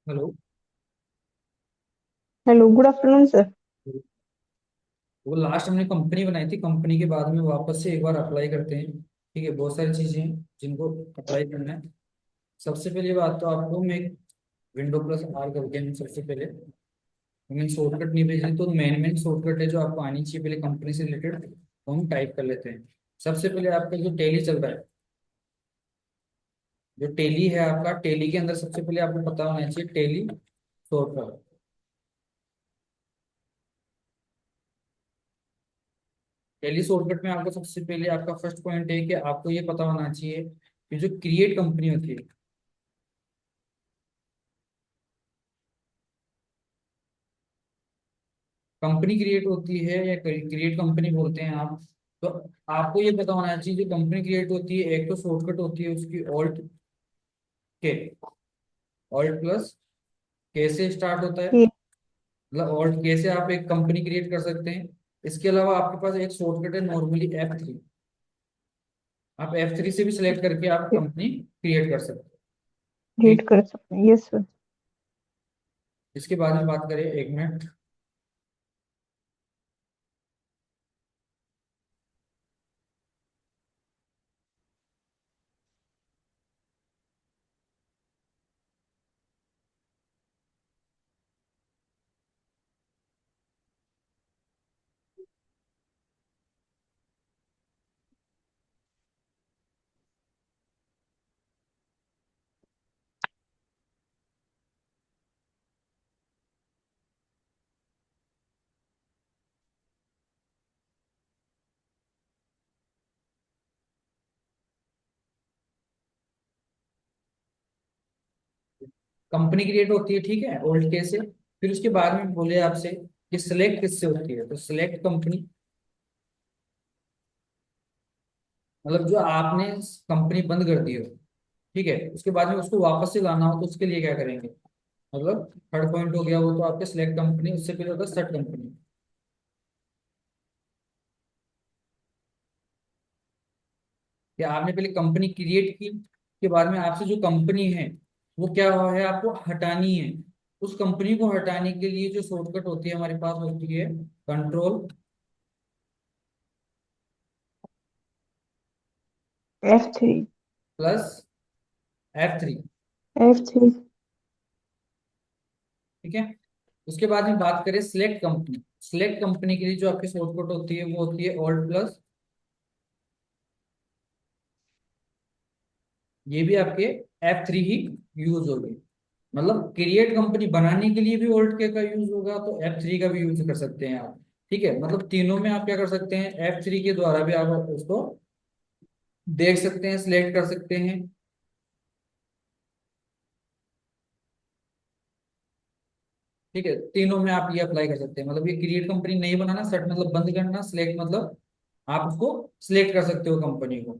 Hello. Hello, good afternoon sir. वो last हमने company बनाई थी, कंपनी के बाद में वापस से एक बार अप्लाई करते हैं। ठीक है, बहुत सारी चीजें हैं जिनको अप्लाई करना है। सबसे पहली बात तो आपको मैं विंडो प्लस आर करके हम सबसे पहले हमें शॉर्टकट नहीं भेजी तो मेन मेन शॉर्टकट है जो आपको आनी चाहिए पहले कंपनी से रिलेटेड, तो हम टाइप कर लेते हैं। सबसे पहले आपका जो टेली चल रहा है, जो टेली है आपका, टेली के अंदर सबसे पहले आपको पता होना चाहिए टेली शॉर्टकट। टेली शॉर्टकट में आपको सबसे पहले आपका फर्स्ट पॉइंट है कि आपको ये पता होना चाहिए कि जो क्रिएट कंपनी होती है, कंपनी क्रिएट होती है या क्रिएट कंपनी बोलते हैं आप, तो आपको ये पता होना चाहिए जो कंपनी क्रिएट होती है एक तो शॉर्टकट होती है उसकी ऑल्ट के, ऑल्ट प्लस के से स्टार्ट होता है। ये मतलब ऑल्ट के से आप एक कंपनी क्रिएट कर सकते हैं। इसके अलावा आपके पास एक शॉर्टकट है नॉर्मली F3। आप F3 से भी सिलेक्ट करके आप कंपनी क्रिएट कर सकते हैं। रीड ठीक। कर सकते हैं, यस सर। इसके बाद में बात करें, एक मिनट। कंपनी क्रिएट होती है, ठीक है, ओल्ड के से। फिर उसके बाद में बोले आपसे कि सिलेक्ट किससे होती है, तो सिलेक्ट कंपनी, मतलब जो आपने कंपनी बंद कर दी हो, ठीक है, उसके बाद में उसको वापस से लाना हो तो उसके लिए क्या करेंगे। मतलब थर्ड पॉइंट हो गया वो तो आपके सिलेक्ट कंपनी, उससे पहले होता है सेट कंपनी। या आपने पहले कंपनी क्रिएट की, के बाद में आपसे जो कंपनी है वो क्या हुआ है आपको हटानी है। उस कंपनी को हटाने के लिए जो शॉर्टकट होती है हमारे पास होती है control F3। Plus F3। F3। ठीक है। उसके बाद में बात करें सिलेक्ट कंपनी। सिलेक्ट कंपनी के लिए जो आपकी शॉर्टकट होती है वो होती है ऑल्ट प्लस, ये भी आपके F3 ही यूज होगी। मतलब क्रिएट कंपनी बनाने के लिए भी ऑल्ट के का यूज होगा तो F3 का भी यूज कर सकते हैं आप। ठीक है, मतलब तीनों में आप क्या कर सकते हैं, F3 के द्वारा भी आप उसको देख सकते हैं, सिलेक्ट कर सकते हैं। ठीक है, तीनों में आप ये अप्लाई कर सकते हैं। मतलब ये क्रिएट कंपनी नहीं बनाना, सेट मतलब बंद करना, सिलेक्ट मतलब आप उसको सिलेक्ट कर सकते हो कंपनी को।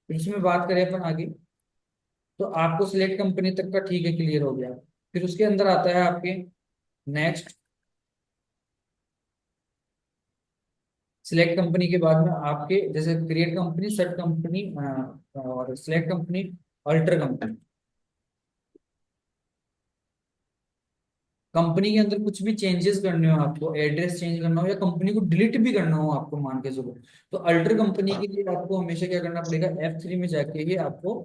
फिर इसमें बात करें अपन आगे, तो आपको सिलेक्ट कंपनी तक का ठीक है, क्लियर हो गया। फिर उसके अंदर आता है आपके नेक्स्ट, सिलेक्ट कंपनी के बाद में आपके जैसे क्रिएट कंपनी, सेट कंपनी और select company, alter company. Company के अंदर कुछ भी चेंजेस करने हो आपको, एड्रेस चेंज करना हो या कंपनी को डिलीट भी करना हो आपको, मान के चलो, तो अल्टर कंपनी के लिए आपको हमेशा क्या करना पड़ेगा, F3 में जाके ही आपको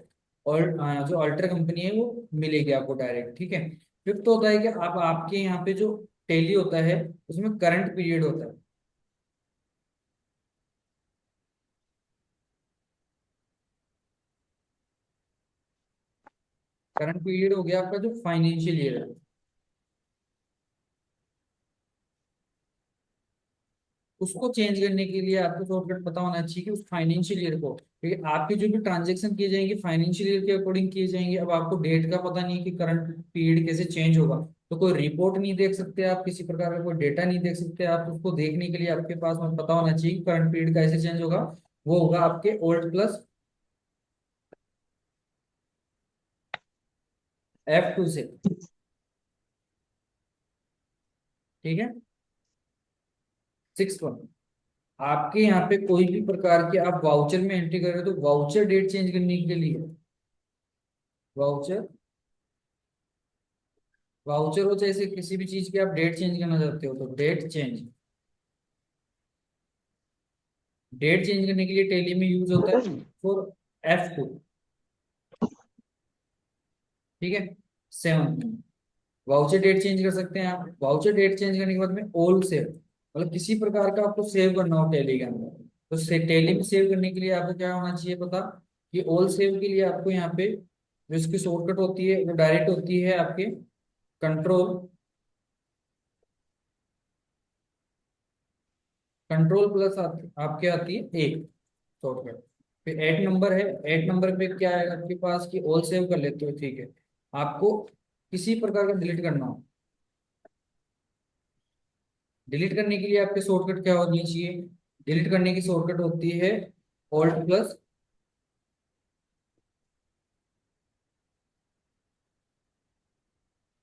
और जो अल्टर कंपनी है वो मिलेगी आपको डायरेक्ट। ठीक है। फिफ्थ होता है कि आप आपके यहाँ पे जो टेली होता है उसमें करंट पीरियड होता है। करंट पीरियड हो गया आपका जो फाइनेंशियल ईयर है, उसको चेंज करने के लिए आपको शॉर्टकट पता होना चाहिए कि उस फाइनेंशियल ईयर को, क्योंकि आपकी जो भी ट्रांजेक्शन किए जाएंगे फाइनेंशियल ईयर के अकॉर्डिंग किए जाएंगे। अब आपको डेट का पता नहीं है कि करंट पीरियड कैसे चेंज होगा, तो कोई रिपोर्ट नहीं देख सकते आप, किसी प्रकार का कोई डेटा नहीं देख सकते आप, तो उसको देखने के लिए आपके पास में पता होना चाहिए कि करंट पीरियड कैसे चेंज होगा। वो होगा आपके ओल्ड प्लस F2 से। ठीक है। सिक्स वन, आपके यहाँ पे कोई भी प्रकार की आप वाउचर में एंट्री कर रहे हो तो वाउचर डेट चेंज करने के लिए वाउचर वाउचर हो जैसे किसी भी चीज की आप डेट चेंज करना चाहते हो तो डेट चेंज। डेट चेंज करने के लिए टेली में यूज होता है फॉर F2। ठीक है। सेवन, वाउचर डेट चेंज कर सकते हैं आप। वाउचर डेट चेंज करने के बाद में ओल्ड सेव, मतलब किसी प्रकार का आपको सेव करना हो टेली के अंदर, तो टेली में सेव करने के लिए आपको क्या होना चाहिए पता, कि ओल्ड सेव के लिए आपको यहाँ पे जो इसकी शॉर्टकट होती है वो डायरेक्ट होती है आपके कंट्रोल, कंट्रोल प्लस आपके आती है एक शॉर्टकट। फिर एट नंबर है, एट नंबर पे क्या है आपके पास कि ऑल सेव कर लेते हो, ठीक है। आपको किसी प्रकार का डिलीट करना हो, डिलीट करने के लिए आपके शॉर्टकट क्या होनी चाहिए, डिलीट करने की शॉर्टकट होती है alt plus,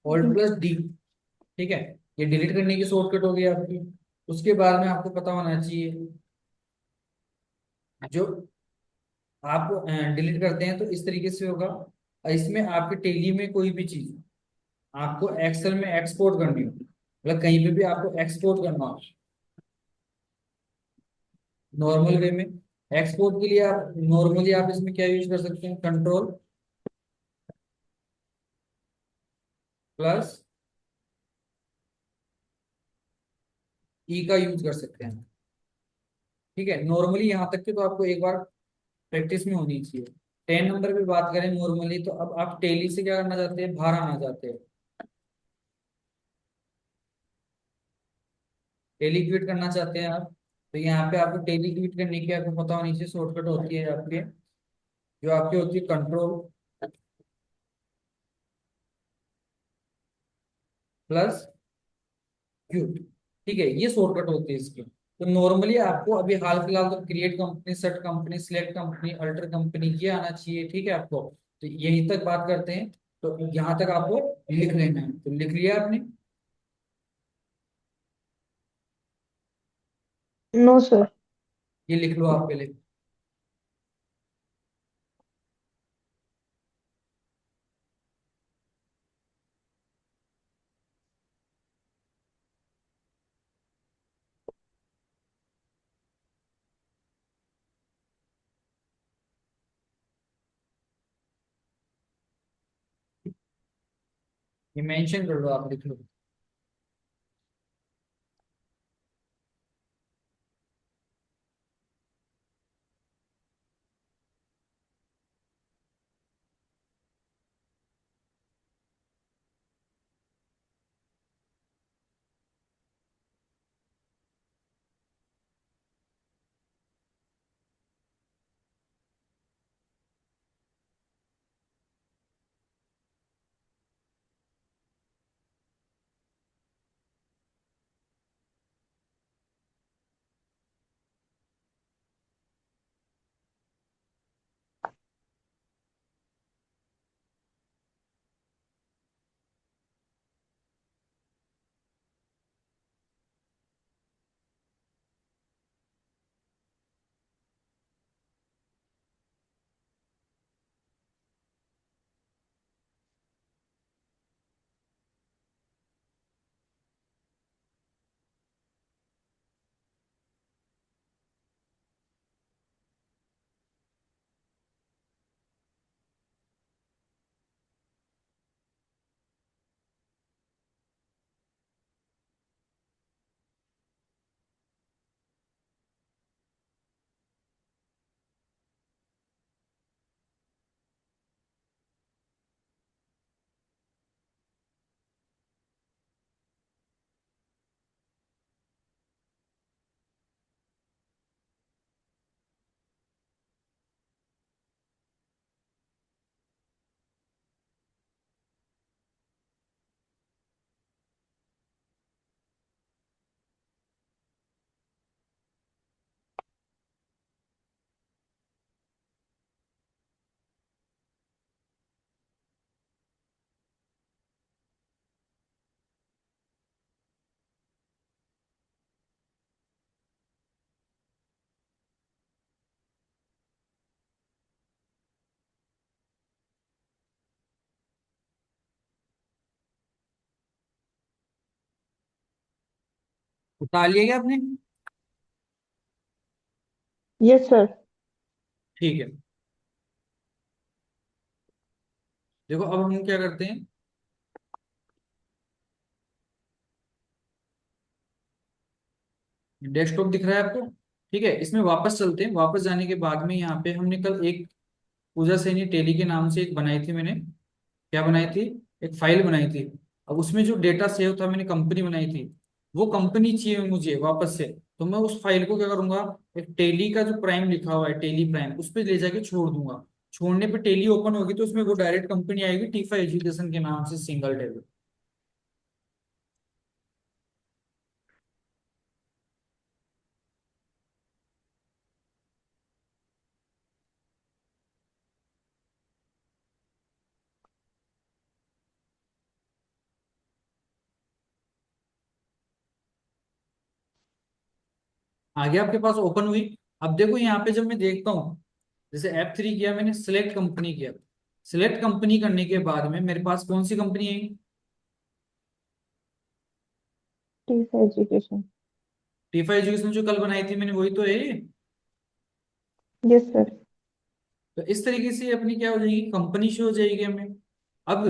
alt plus D. ठीक है। ये डिलीट करने की शॉर्टकट हो गई आपकी। उसके बाद में आपको पता होना चाहिए, जो आप डिलीट करते हैं तो इस तरीके से होगा। इसमें आपके टेली में कोई भी चीज आपको एक्सेल में एक्सपोर्ट करनी हो, मतलब कहीं पे भी आपको एक्सपोर्ट करना हो नॉर्मल वे में, एक्सपोर्ट के लिए आप नॉर्मली आप इसमें क्या यूज कर सकते हैं, कंट्रोल प्लस ई का यूज कर सकते हैं। ठीक है। नॉर्मली यहाँ तक के तो आपको एक बार प्रैक्टिस में होनी चाहिए। 10 नंबर पे बात करें नॉर्मली, तो अब आप टेली से क्या करना चाहते हैं, बाहर आना चाहते हैं, टेली क्विट करना चाहते हैं आप। तो यहाँ पे आपको टेली क्विट करने की आपको पता होनी चाहिए शॉर्टकट होती है आपके, जो आपकी होती है कंट्रोल प्लस क्यूट। ठीक है, ये शॉर्टकट होती है इसकी। तो नॉर्मली आपको अभी हाल फिलहाल तो create company, set company, select company, alter company ये आना चाहिए। ठीक है आपको, तो यहीं तक बात करते हैं। तो यहाँ तक आपको लिख लेना है, तो लिख लिया आपने। No sir. ये लिख लो आप पहले। ये मेंशन कर लो, आप लिख लो। उतार लिया क्या आपने? Yes sir. ठीक है। देखो अब हम क्या करते हैं, डेस्कटॉप दिख रहा है आपको? ठीक है, इसमें वापस चलते हैं। वापस जाने के बाद में यहाँ पे हमने कल एक पूजा सैनी टेली के नाम से एक बनाई थी मैंने। क्या बनाई थी? एक फाइल बनाई थी। अब उसमें जो डेटा सेव था, मैंने कंपनी बनाई थी, वो कंपनी चाहिए मुझे वापस से। तो मैं उस फाइल को क्या करूंगा, एक टेली का जो प्राइम लिखा हुआ है, टेली प्राइम, उस पर ले जाके छोड़ दूंगा। छोड़ने पे टेली ओपन होगी तो उसमें वो डायरेक्ट कंपनी आएगी, टीफा एजुकेशन के नाम से, सिंगल टेबल। आगे आपके पास ओपन हुई। अब देखो यहाँ पे जब मैं देखता हूँ, जैसे F3 किया मैंने, सिलेक्ट कंपनी किया। सिलेक्ट कंपनी करने के बाद में मेरे पास कौन सी कंपनी है? टीफ एजुकेशन। टीफा एजुकेशन, जो कल बनाई थी मैंने, वही तो है ये। Yes sir. तो इस तरीके से अपनी क्या हो जाएगी, कंपनी शो हो जाएगी हमें। अब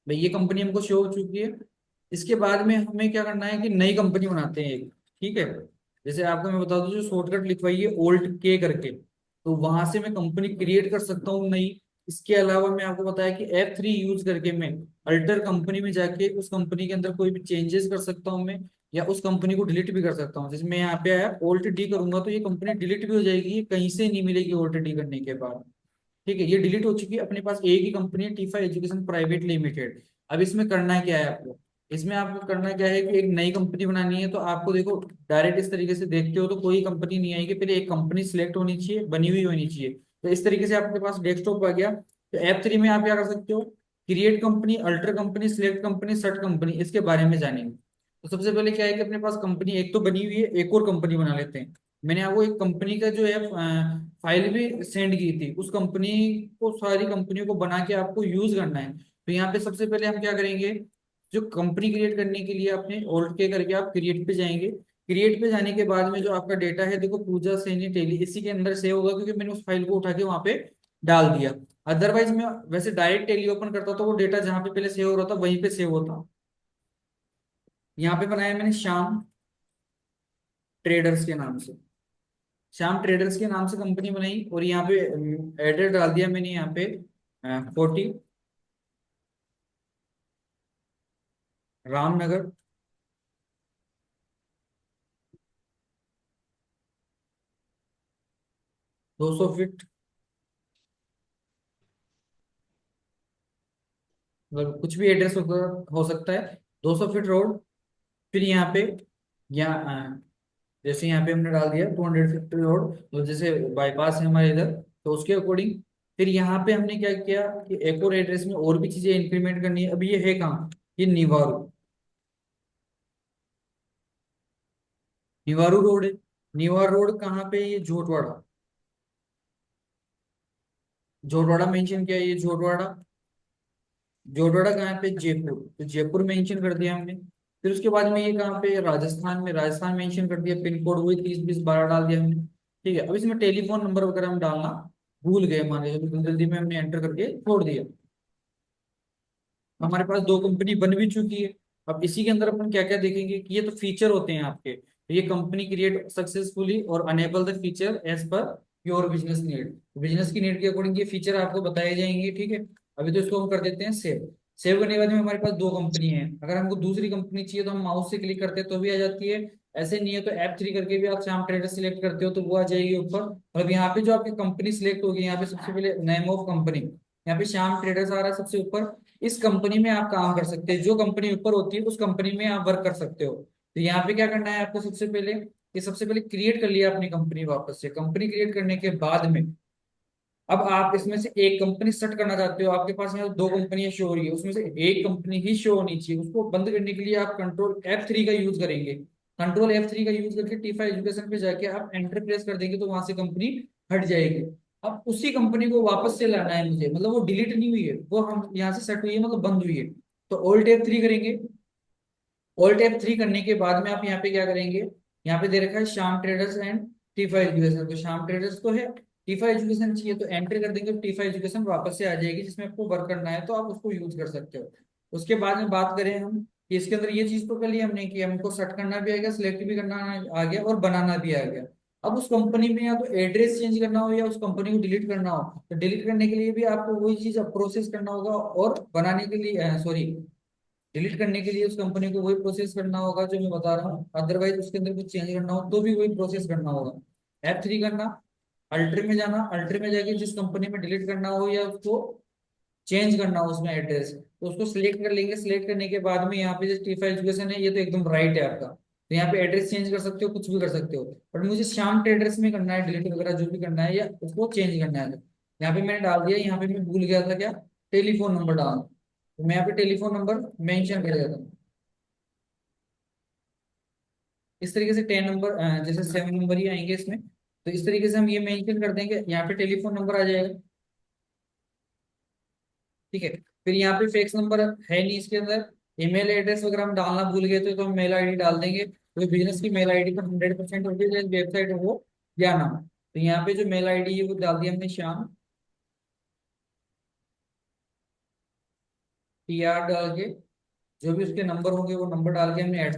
भाई ये कंपनी हमको शो हो चुकी है। इसके बाद में हमें क्या करना है कि नई कंपनी बनाते हैं एक। ठीक है, जैसे आपको मैं बता दूं, जो शॉर्टकट लिखवाई है ओल्ड के करके, तो वहां से मैं कंपनी क्रिएट कर सकता हूँ नई। इसके अलावा मैं आपको बताया कि F3 यूज करके मैं अल्टर कंपनी में जाके उस कंपनी के अंदर कोई भी चेंजेस कर सकता हूँ मैं, या उस कंपनी को डिलीट भी कर सकता हूँ। जैसे मैं यहाँ पे आया ऑल्ट डी करूंगा तो ये कंपनी डिलीट भी हो जाएगी, ये कहीं से नहीं मिलेगी ऑल्ट डी करने के बाद। ठीक है, ये डिलीट हो चुकी है। अपने पास एक ही कंपनी है, टीफा एजुकेशन प्राइवेट लिमिटेड। अब इसमें करना क्या है आपको, इसमें आपको करना क्या है कि एक नई कंपनी बनानी है। तो आपको देखो, डायरेक्ट इस तरीके से देखते हो तो कोई कंपनी नहीं आएगी, पहले एक कंपनी सिलेक्ट होनी चाहिए, बनी हुई होनी चाहिए। तो इस तरीके से आपके पास डेस्कटॉप आ गया। तो F3 में आप क्या कर सकते हो, create company, alter company, select company, search company, इसके बारे में जानेंगे। तो सबसे पहले क्या है कि अपने पास कंपनी एक तो बनी हुई है, एक और कंपनी बना लेते हैं। मैंने आपको एक कंपनी का जो है फाइल भी सेंड की थी, उस कंपनी को, सारी कंपनियों को बना के आपको यूज करना है। तो यहाँ पे सबसे पहले हम क्या करेंगे, जो कंपनी क्रिएट करने के लिए अपने ऑल्ट के करके आप क्रिएट पे जाएंगे। क्रिएट पे जाने के बाद में जो आपका डेटा है, देखो पूजा सैनी टेली इसी के अंदर सेव होगा, क्योंकि मैंने उस फाइल को उठा के वहां पे डाल दिया। अदरवाइज मैं वैसे डायरेक्ट टेली ओपन करता तो वो डेटा जहाँ पे पहले सेव हो रहा था वहीं पे सेव होता। यहाँ पे बनाया मैंने श्याम ट्रेडर्स के नाम से। श्याम ट्रेडर्स के नाम से कंपनी बनाई, और यहाँ पे एड्रेस डाल दिया मैंने, यहाँ पे 40 रामनगर, 200 फीट, मतलब कुछ भी एड्रेस हो सकता है, 200 फीट रोड। फिर यहाँ पे, यहाँ जैसे यहाँ पे हमने डाल दिया 250 रोड, तो जैसे बाईपास है हमारे इधर, तो उसके अकॉर्डिंग। फिर यहाँ पे हमने क्या किया कि एक और एड्रेस में और भी चीजें इंक्रीमेंट करनी है। अभी ये है कहाँ, ये निवारू, निवारू रोड है। निवारू रोड कहाँ पे है? ये जोटवाड़ा। जोटवाड़ा मेंशन किया है, ये जोटवाड़ा। जोटवाड़ा कहाँ पे? जयपुर। तो जयपुर मेंशन कर दिया हमने। फिर उसके बाद में ये कहाँ पे? राजस्थान में, राजस्थान मेंशन कर दिया। पिन कोड वही 30 20 12 डाल दिया हमने। ठीक है, अब इसमें टेलीफोन नंबर वगैरह हम डालना भूल गए, मान लीजिए, तो जल्दी में हमने एंटर करके छोड़ दिया। हमारे पास दो कंपनी बन भी चुकी है। अब इसी के अंदर अपन क्या क्या देखेंगे कि ये तो फीचर होते हैं आपके, तो ये कंपनी क्रिएट सक्सेसफुली और enable the feature as per your business need. Business की नीड के अकॉर्डिंग ये फीचर आपको बताए जाएंगे। ठीक है, अभी तो इसको हम कर देते हैं सेव। सेव करने के बाद में हमारे पास दो कंपनी है। अगर हमको दूसरी कंपनी चाहिए तो हम माउस से क्लिक करते हैं तो भी आ जाती है। ऐसे नहीं है तो F3 करके भी आप श्याम ट्रेडर सिलेक्ट करते हो तो वो आ जाएगी ऊपर। मतलब यहाँ पे जो आपकी कंपनी सिलेक्ट होगी, यहाँ पे सबसे पहले नेम ऑफ कंपनी, यहाँ पे श्याम ट्रेडर्स आ रहा है सबसे ऊपर। इस कंपनी में आप काम कर सकते हैं, जो कंपनी ऊपर होती है उस कंपनी में आप वर्क कर सकते हो। तो यहाँ पे क्या करना है आपको, सबसे पहले, कि सबसे पहले क्रिएट कर लिया अपनी कंपनी। वापस से कंपनी क्रिएट करने के बाद में अब आप इसमें से एक कंपनी सेट करना चाहते हो। आपके पास यहाँ दो कंपनियां शो हो रही है, उसमें से एक कंपनी ही शो होनी चाहिए। उसको बंद करने के लिए आप कंट्रोल F3 का यूज करेंगे। कंट्रोल F3 का यूज करके टीफा एजुकेशन पे जाके आप एंटर प्रेस कर देंगे तो वहां से कंपनी हट जाएगी। अब उसी कंपनी को वापस से लाना है मुझे, मतलब वो डिलीट नहीं हुई है, वो हम यहाँ से सेट हुई है, मतलब बंद हुई है। तो Alt F3 करेंगे। Alt F3 करने के बाद में आप यहाँ पे क्या करेंगे, यहाँ पे दे रखा है Shyam traders and T5 education, तो श्याम ट्रेडर्स तो है, T5 एजुकेशन चाहिए तो एंटर कर देंगे, तो T5 एजुकेशन वापस से आ जाएगी, जिसमें आपको वर्क करना है तो आप उसको यूज कर सकते हो। उसके बाद में बात करें हम कि इसके अंदर ये चीज तो कर लिया हमने कि हमको सेट करना भी आ गया, सिलेक्ट भी करना आ गया और बनाना भी आ गया। अब उस कंपनी में या तो एड्रेस चेंज करना हो या उस कंपनी को डिलीट करना हो, तो डिलीट करने के लिए भी आपको वही चीज प्रोसेस करना होगा, और बनाने के लिए सॉरी डिलीट करने के लिए उस कंपनी को वही प्रोसेस करना होगा जो मैं बता रहा हूँ, अदरवाइज उसके अंदर कुछ चेंज करना हो तो भी वही प्रोसेस करना होगा। F3 करना, अल्ट्रे में जाना, अल्ट्रे में जाके जिस कंपनी में डिलीट करना हो या उसको चेंज करना हो उसमें एड्रेस, तो उसको सिलेक्ट कर लेंगे। सिलेक्ट करने के बाद में यहाँ पे जो T5 एजुकेशन है ये तो एकदम राइट है आपका, तो यहाँ पे एड्रेस चेंज कर सकते हो, कुछ भी कर सकते हो, बट मुझे श्याम ट्रेडर्स में करना है डिलीट वगैरह जो भी करना है या उसको चेंज करना है। तो यहाँ पे मैंने डाल दिया, यहाँ पे मैं भूल गया था क्या, टेलीफोन नंबर डालना, तो मैं यहाँ पे टेलीफोन नंबर मेंशन कर देता हूँ। इस तरीके से 10 नंबर जैसे 7 नंबर ही आएंगे इसमें, तो इस तरीके से हम ये मेंशन कर देंगे, यहाँ पे टेलीफोन नंबर आ जाएगा। ठीक है, फिर यहाँ पे फिक्स नंबर है नहीं इसके अंदर, ईमेल एड्रेस वगैरह हम डालना भूल गए तो हम मेल आईडी डाल देंगे, तो बिजनेस की मेल आईडी पर 100% होती है, वेबसाइट है वो या ना, तो यहाँ पे जो मेल आईडी है वो डाल दिया हमने श्याम, PR डाल के, जो भी उसके नंबर होंगे वो नंबर डाल के हमने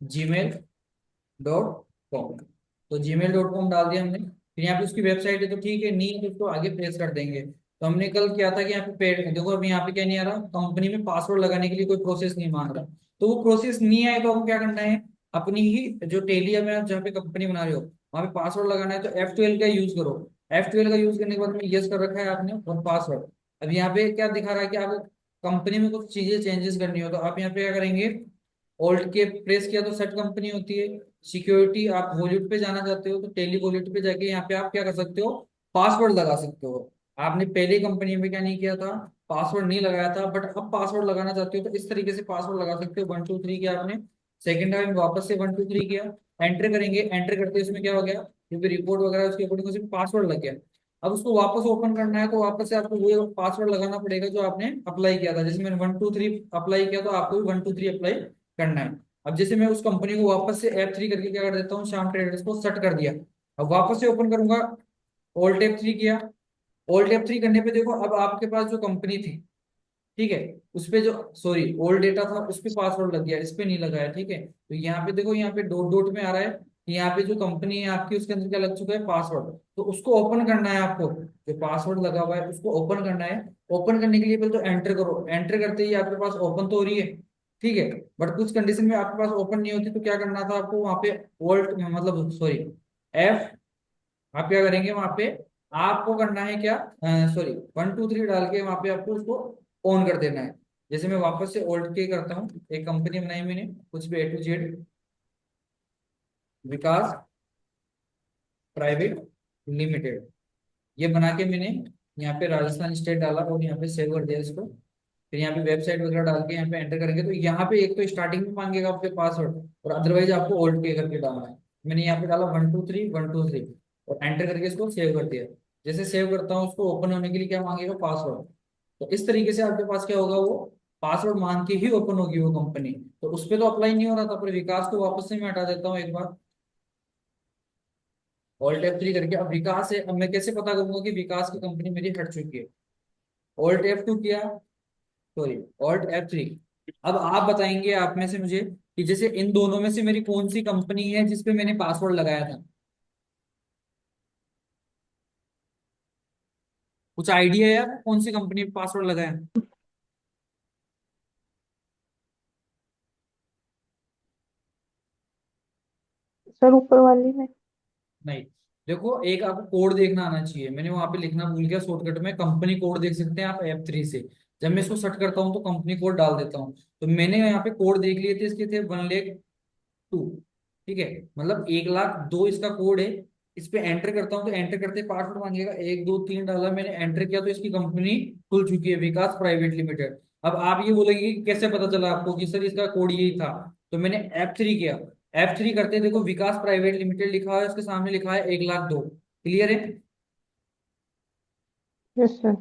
@gmail.com, तो gmail.com डाल दिया हमने। फिर यहाँ पे उसकी वेबसाइट है तो ठीक है, नहीं है तो उसको आगे प्रेस कर देंगे। तो हमने कल किया था कि यहाँ पे पेड देखो, अभी यहाँ पे क्या नहीं आ रहा, कंपनी में पासवर्ड लगाने के लिए कोई प्रोसेस नहीं मांग रहा, तो वो प्रोसेस नहीं आए तो आपको क्या करना है, अपनी ही जो टेलिया में आप जहाँ पे कंपनी बना रहे हो वहाँ पे पासवर्ड लगाना है, तो F12 का यूज करो। F12 का यूज करने के बाद में यस कर रखा है आपने और पासवर्ड। अब यहाँ पे क्या दिखा रहा है कि आपको कंपनी में कुछ चीजें चेंजेस करनी हो, तो आप यहाँ पे क्या करेंगे, ऑल्ट के प्रेस किया तो सेट कंपनी होती है। सिक्योरिटी, आप वॉलेट पे जाना चाहते हो तो टेली वॉलेट पे जाके यहाँ पे आप क्या कर सकते हो, पासवर्ड लगा सकते हो। आपने पहले कंपनी में क्या नहीं किया था, पासवर्ड नहीं लगाया था, बट अब पासवर्ड लगाना चाहते हो तो इस तरीके से पासवर्ड लगा सकते हो। 1 2 3 किया आपने, सेकंड टाइम वापस से 1 2 3 किया, एंटर करेंगे, एंटर करते उसमें क्या हो गया, क्योंकि रिपोर्ट वगैरह उसके अकॉर्डिंग उसमें पासवर्ड लग गया। अब उसको वापस ओपन करना है तो वापस से आपको वो पासवर्ड लगाना पड़ेगा जो आपने अप्लाई किया था, जैसे मैंने 1 2 3 अप्लाई किया तो आपको भी 1 2 3 अप्लाई करना है। अब जैसे मैं उस कंपनी को वापस से F3 करके क्या कर देता हूँ, श्याम ट्रेडर्स को सेट कर दिया। अब वापस से ओपन करूंगा, Alt F3 किया, Alt F3 करने पे देखो अब आपके पास जो कंपनी थी, ठीक है, उस पे जो सॉरी ओल्ड डेटा था उस पे पासवर्ड लग गया, इस पे नहीं लगा है। ठीक है, तो यहाँ पे देखो, यहाँ पे डॉट डॉट में आ रहा है कि यहाँ पे जो कंपनी है आपकी उसके अंदर क्या लग चुका है, पासवर्ड, तो उसको ओपन करना है आपको, जो पासवर्ड लगा हुआ है उसको ओपन करना है। ओपन करने के लिए पहले तो एंटर करो, एंटर करते ही आपके पास ओपन तो हो रही है, ठीक है, बट कुछ कंडीशन में आपके पास ओपन नहीं होती, तो क्या करना था आपको वहां पे, वोल्ट मतलब सॉरी F, आप क्या करेंगे वहां पे, आपको करना है क्या, सॉरी 1 2 3 डाल के वहां पे आपको उसको ऑन कर देना है। जैसे मैं वापस से ओल्ट के करता हूँ, एक कंपनी बनाई मैंने कुछ भी A to Z, Vikas private limited, ये बना के मैंने यहाँ पे राजस्थान स्टेट डाला और यहाँ पे सेव कर दिया इसको। फिर यहाँ पे वेबसाइट वगैरह डाल के यहाँ पे एंटर करेंगे तो यहाँ पे एक तो स्टार्टिंग में मांगेगा आपके पासवर्ड, और अदरवाइज आपको ओल्ड के करके डालना है। मैंने यहाँ पे डाला 1 2 3 1 2 3 और एंटर करके इसको सेव कर दिया। जैसे सेव करता हूँ उसको ओपन होने के लिए क्या मांगेगा, पासवर्ड, तो इस तरीके से आपके पास क्या होगा, वो पासवर्ड मांग के ही ओपन होगी वो कंपनी। तो उस पर तो अप्लाई नहीं हो रहा था, पर विकास को वापस से मैं हटा देता हूँ एक बार, Alt F3 करके। अब विकास है, अब मैं कैसे पता करूंगा कि विकास की कंपनी मेरी हट चुकी है, Alt F2 किया, सॉरी Alt F3। अब आप बताएंगे आप में से मुझे कि जैसे इन दोनों में से मेरी कौन सी कंपनी है जिसपे मैंने पासवर्ड लगाया था, कुछ आइडिया है यार कौन सी कंपनी पे पासवर्ड लगाया। सर ऊपर वाली में। नहीं, देखो एक आपको कोड देखना आना चाहिए, मैंने वहां पे लिखना भूल गया, शॉर्टकट में कंपनी कोड देख सकते हैं आप F3 से। जब मैं इसको सर्च करता हूँ तो कंपनी कोड डाल देता हूँ, तो मैंने यहाँ पे कोड देख लिए थे, इसके थे 1,02,000, ठीक है, मतलब 1,02,000 इसका कोड है। इस पे एंटर करता हूँ तो एंटर करते पासवर्ड मांगेगा, 1 2 3 डाला मैंने, एंटर किया तो इसकी कंपनी खुल चुकी है, विकास प्राइवेट लिमिटेड। अब आप ये बोलेंगे कि कैसे पता चला आपको कि सर इसका कोड यही था, तो मैंने F3 किया, F3 करते देखो विकास प्राइवेट लिमिटेड लिखा है, उसके सामने लिखा है 1,02,000, क्लियर है। Yes sir.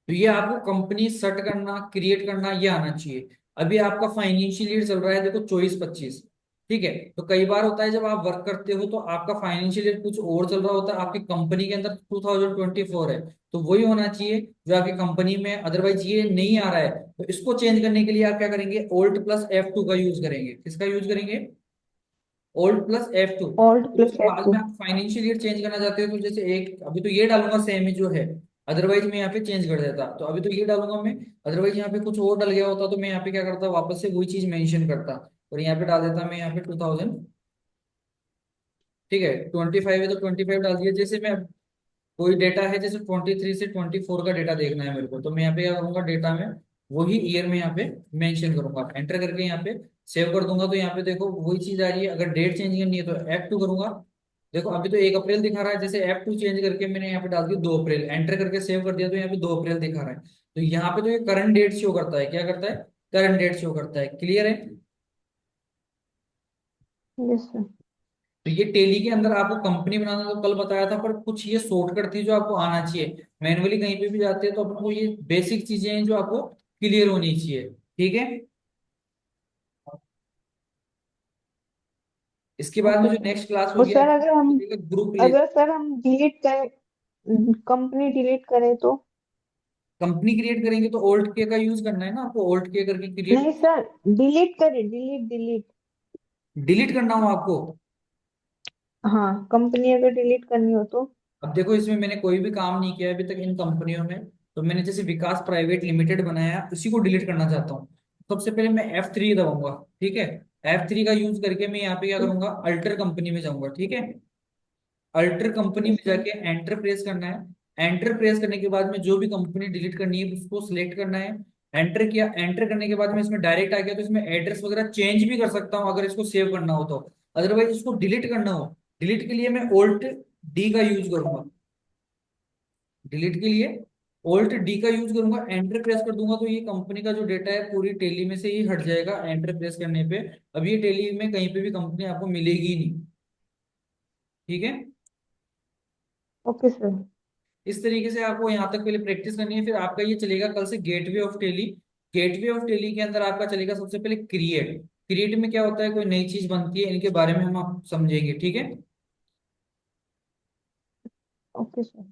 तो ये आपको कंपनी सेट करना, क्रिएट करना ये आना चाहिए। अभी आपका फाइनेंशियल ईयर चल रहा है देखो 24-25, ठीक है। तो कई बार होता है जब आप वर्क करते हो तो आपका फाइनेंशियल ईयर कुछ और चल रहा होता है, आपकी कंपनी के अंदर 2024 है, तो वही होना चाहिए जो आपकी कंपनी में। अदरवाइज ये नहीं आ रहा है, तो इसको चेंज करने के लिए आप क्या करेंगे, Alt+F2 का यूज करेंगे। किसका यूज करेंगे? Alt+F2। ऑल्ट प्लस उसके एफ बाद टू। में आप फाइनेंशियल ईयर चेंज करना चाहते हो तो जैसे एक, अभी तो ये डालूंगा सेम ही जो है, अदरवाइज मैं यहाँ पे चेंज कर देता। तो अभी तो ये डालूंगा मैं, अदरवाइज यहाँ पे कुछ और डल गया होता तो मैं यहाँ पे क्या करता, वापस से वही चीज मेंशन करता और यहाँ पे डाल देता मैं यहाँ पे 2000, ठीक है। 25 है तो 25 डाल दिया। जैसे मैं कोई डेटा है जैसे 23 से 24 का डेटा देखना है मेरे को, तो मैं यहाँ पे क्या करूंगा, डेटा में वही ईयर में यहाँ पे मेंशन करूंगा, एंटर करके यहाँ पे सेव कर दूंगा। तो यहाँ पे देखो वही चीज आ रही है। अगर डेट चेंज करनी है तो F2 करूंगा। देखो अभी तो 1 अप्रैल दिखा रहा है, जैसे F2 चेंज करके मैंने यहाँ पे डाल दिया 2 अप्रैल, एंटर करके सेव कर दिया तो यहाँ पे 2 अप्रैल दिखा रहा है। तो यहाँ पे तो ये करंट डेट शो करता है, क्या करता है, करंट डेट शो करता है। क्लियर है? Yes sir. तो ये टेली के अंदर आपको कंपनी बनाना तो कल बताया था, पर कुछ ये शॉर्टकट थी जो आपको आना चाहिए। मैनुअली कहीं पे भी जाते हैं तो अपन को ये बेसिक चीजें हैं जो आपको क्लियर होनी चाहिए, ठीक है। इसके बाद में ओके जो सर। नेक्स्ट क्लास और होगी सर आपकी, अगर हम ग्रुप ले। अगर सर हम डिलीट करें, कंपनी डिलीट करें तो? कंपनी क्रिएट करेंगे तो ओल्ड के का यूज करना है ना आपको, ओल्ड के करके क्रिएट, नहीं सर, डिलीट करें, डिलीट डिलीट। डिलीट करना हो आपको। हाँ, कंपनी अगर डिलीट करनी हो तो? अब देखो इसमें मैंने कोई भी काम नहीं किया है अभी तक इन कंपनियों में। तो मैंने जैसे विकास प्राइवेट लिमिटेड बनाया, उसी को डिलीट करना चाहता हूँ। सबसे पहले मैं F3 दबाऊंगा, ठीक है। F3 का यूज करके मैं यहाँ पे क्या करूंगा, अल्टर कंपनी में जाऊंगा, ठीक है। अल्टर कंपनी यस में सर। जाके एंटर प्रेस करना है। एंटर प्रेस करने के बाद में जो भी कंपनी डिलीट करनी है उसको सिलेक्ट करना है। एंटर किया, एंटर करने के बाद में इसमें डायरेक्ट आ गया, तो इसमें एड्रेस वगैरह चेंज भी कर सकता हूँ अगर इसको सेव करना हो तो। अदरवाइज इसको डिलीट करना हो, डिलीट के लिए मैं Alt+D का यूज करूंगा। डिलीट के लिए Alt+D का यूज करूंगा, एंटर प्रेस कर दूंगा तो ये कंपनी का जो डेटा है पूरी टेली में से ही हट जाएगा एंटर प्रेस करने पे। अब ये टेली में कहीं पे भी कंपनी आपको मिलेगी ही नहीं, ठीक है। Okay sir. इस तरीके से आपको यहाँ तक पहले प्रैक्टिस करनी है, फिर आपका ये चलेगा कल से gateway of Tally. Gateway of Tally के अंदर आपका चलेगा सबसे पहले क्रिएट। क्रिएट में क्या होता है, कोई नई चीज बनती है, इनके बारे में हम आप समझेंगे, ठीक है। Okay sir.